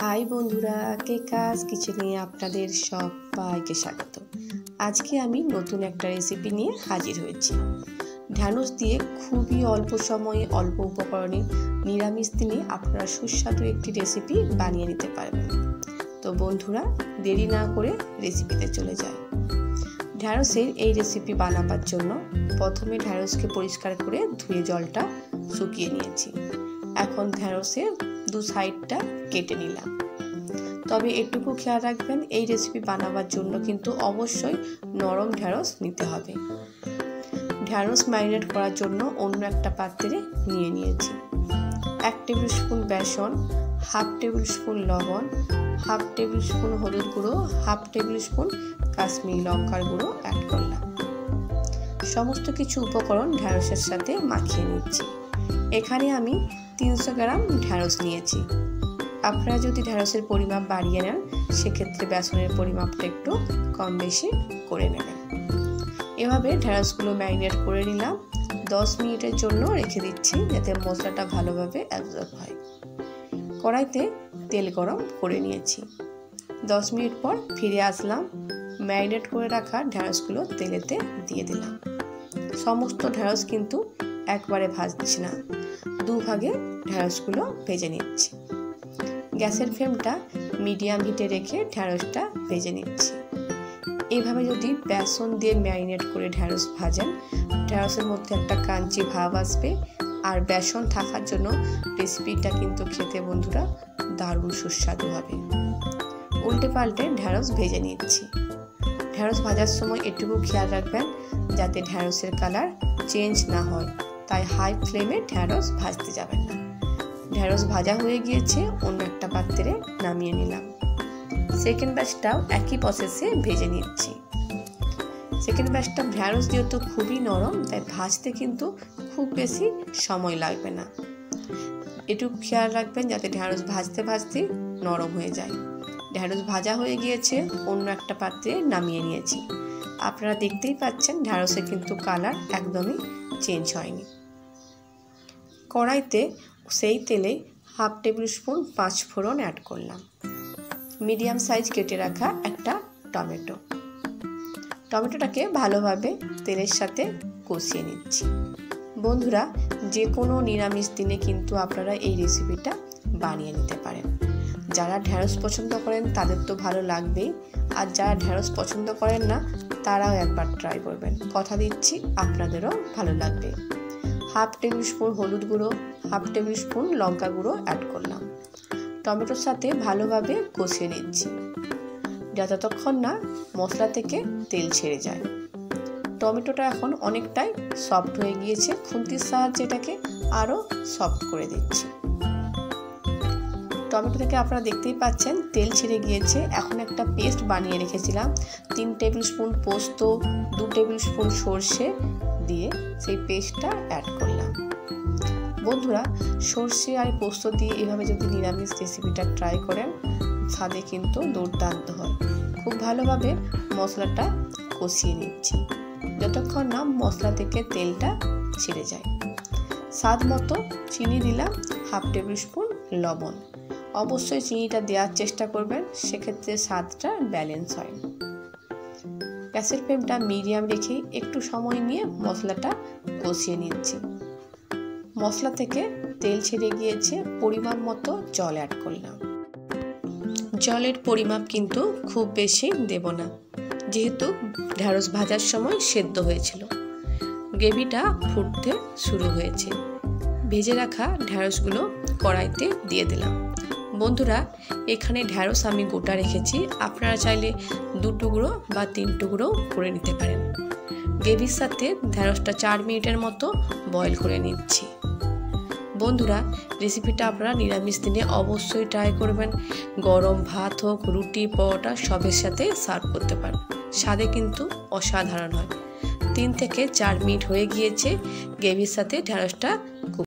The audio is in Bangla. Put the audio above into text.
হাই বন্ধুরা, কেকাস কিচেনে আপনাদের সবাইকে স্বাগত। আজকে আমি নতুন একটা রেসিপি নিয়ে হাজির হয়েছি। ঢ্যাঁড়স দিয়ে খুবই অল্প সময়ে অল্প উপকরণে নিরামিষ দিনে আপনারা সুস্বাদু একটি রেসিপি বানিয়ে নিতে পারবেন। তো বন্ধুরা, দেরি না করে রেসিপিতে চলে যায়। ঢ্যাঁড়সের এই রেসিপি বানাবার জন্য প্রথমে ঢ্যাঁড়সকে পরিষ্কার করে ধুয়ে জলটা শুকিয়ে নিয়েছি। এখন ঢ্যাঁড়সের দু সাইডটা কেটে নিলাম। তবে এটুকু খেয়াল রাখবেন, এই রেসিপি বানাবার জন্য কিন্তু অবশ্যই নরম ঢ্যাঁড়স নিতে হবে। ঢ্যাঁড়স ম্যারিনেট করার জন্য অন্য একটা পাত্রে নিয়ে নিয়েছি 1 টেবিল স্পুন বেসন, 1/2 টেবিল স্পুন লবণ, 1/2 টেবিল স্পুন হলুদ গুঁড়ো, 1/2 টেবিল স্পুন কাশ্মীরি লঙ্কার গুঁড়ো অ্যাড করলাম। সমস্ত কিছু উপকরণ ঢ্যাঁড়সের সাথে মাখিয়ে নিচ্ছি। এখানে আমি 300 গ্রাম ঢ্যাঁড়স নিয়েছি। আপনারা যদি ঢ্যাঁড়সের পরিমাপ বাড়িয়ে নেন, সেক্ষেত্রে বেসনের পরিমাপটা একটু কম বেশি করে নেবেন। এভাবে ঢ্যাঁড়সগুলো ম্যারিনেট করে নিলাম। 10 মিনিটের জন্য রেখে দিচ্ছি, যাতে মশলাটা ভালোভাবে অ্যাবজর্ব হয়। কড়াইতে তেল গরম করে নিয়েছি। 10 মিনিট পর ফিরে আসলাম। ম্যারিনেট করে রাখা ঢ্যাঁড়সগুলো তেলেতে দিয়ে দিলাম। সমস্ত ঢ্যাঁড়স কিন্তু একবারে ভাজছি না, দুভাগে ঢ্যাঁড়সগুলো ভেজে নিচ্ছি। গ্যাসের ফ্লেমটা মিডিয়াম হিটে রেখে ঢ্যাঁড়সটা ভেজে নিচ্ছি। এইভাবে যদি বেসন দিয়ে ম্যারিনেট করে ঢ্যাঁড়স ভাজেন, ঢ্যাঁড়সের মধ্যে একটা ক্রাঞ্চি ভাব আসবে। আর বেসন থাকার জন্য রেসিপিটা কিন্তু খেতে বন্ধুরা দারুণ সুস্বাদু হবে। উল্টে পাল্টে ঢ্যাঁড়স ভেজে নিচ্ছি। ঢ্যাঁড়স ভাজার সময় এটুকু খেয়াল রাখবেন যাতে ঢ্যাঁড়সের কালার চেঞ্জ না হয়, তাই হাই ফ্লেমে ঢ্যাঁড়স ভাজতে যাবেন না। ঢ্যাঁড়স ভাজা হয়ে গিয়েছে, অন্য একটা পাত্রে নামিয়ে নিলাম। সেকেন্ড ব্যাচটাও একই প্রসেসে ভেজে নিচ্ছি। সেকেন্ড ব্যাচটা ঢ্যাঁড়স যেহেতু খুবই নরম, তাই ভাজতে কিন্তু খুব বেশি সময় লাগবে না। এটুকু খেয়াল রাখবেন যাতে ঢ্যাঁড়স ভাজতে ভাজতে নরম হয়ে যায়। ঢ্যাঁড়স ভাজা হয়ে গিয়েছে, অন্য একটা পাত্রে নামিয়ে নিয়েছি। আপনারা দেখতেই পাচ্ছেন ঢ্যাঁড়সের কিন্তু কালার একদমই চেঞ্জ হয়নি। কড়াইতে সেই তেলে 1/2 টেবিল স্পুন 5 ফোড়ন অ্যাড করলাম। মিডিয়াম সাইজ কেটে রাখা একটা টমেটো। টমেটোটাকে ভালোভাবে তেলের সাথে কষিয়ে নিচ্ছি। বন্ধুরা, যে কোনো নিরামিষ দিনে কিন্তু আপনারা এই রেসিপিটা বানিয়ে নিতে পারেন। যারা ঢ্যাঁড়স পছন্দ করেন তাদের তো ভালো লাগবেই, আর যারা ঢ্যাঁড়স পছন্দ করেন না তারাও একবার ট্রাই করবেন। কথা দিচ্ছি আপনাদেরও ভালো লাগবে। 1/2 টেবিল স্পুন হলুদ গুঁড়ো, 1/2 টেবিল স্পুন লঙ্কা গুঁড়ো অ্যাড করলাম। টমেটোর সাথে ভালোভাবে কষিয়ে নিচ্ছি, যতক্ষণ না মশলা থেকে তেল ছেড়ে যায়। টমেটোটা এখন অনেকটাই সফট হয়ে গিয়েছে, খুন্তির সাহায্যে এটাকে আরও সফট করে দিচ্ছি। টমেটো থেকে আপনারা দেখতেই পাচ্ছেন তেল ছেড়ে গিয়েছে। এখন একটা পেস্ট বানিয়ে রেখেছিলাম, 3 টেবিল স্পুন পোস্ত, 2 টেবিল স্পুন সর্ষে দিয়ে সেই পেস্টটা অ্যাড করলাম। বন্ধুরা, সর্ষে আর পোস্ত দিয়ে এভাবে যদি নিরামিষ রেসিপিটা ট্রাই করেন, স্বাদে কিন্তু দুর্দান্ত হয়। খুব ভালোভাবে মশলাটা কষিয়ে নিচ্ছি, যতক্ষণ না মশলা থেকে তেলটা ছেড়ে যায়। স্বাদ মতো চিনি দিলাম, 1/2 টেবিল স্পুন লবণ। অবশ্যই চিনিটা দেওয়ার চেষ্টা করবেন, সেক্ষেত্রে স্বাদটা ব্যালেন্স হয়। গ্যাসের ফ্লেমটা মিডিয়াম রেখে একটু সময় নিয়ে মশলাটা কষিয়ে নিচ্ছি। মশলা থেকে তেল ছেড়ে গিয়েছে, পরিমাণ মতো জল অ্যাড করলাম। জলের পরিমাপ কিন্তু খুব বেশি দেব না, যেহেতু ঢ্যাঁড়স ভাজার সময় সেদ্ধ হয়েছিল। গ্রেভিটা ফুটতে শুরু হয়েছে। ভেজে রাখা ঢ্যাঁড়সগুলো কড়াইতে দিয়ে দিলাম। বন্ধুরা, এখানে ঢ্যাঁড়স আমি গোটা রেখেছি, আপনারা চাইলে 2 টুকরো বা 3 টুকরো করে নিতে পারেন। গ্রেভির সাথে ঢ্যাঁড়সটা 4 মিনিটের মতো বয়েল করে নিচ্ছি। বন্ধুরা, রেসিপিটা আপনারা নিরামিষ দিনে অবশ্যই ট্রাই করবেন। গরম ভাত হোক, রুটি, পরোটা সবের সাথে সার্ভ করতে পারেন। স্বাদে কিন্তু অসাধারণ হয়। 3 থেকে 4 মিনিট হয়ে গিয়েছে, গ্রেভির সাথে ঢ্যাঁড়সটা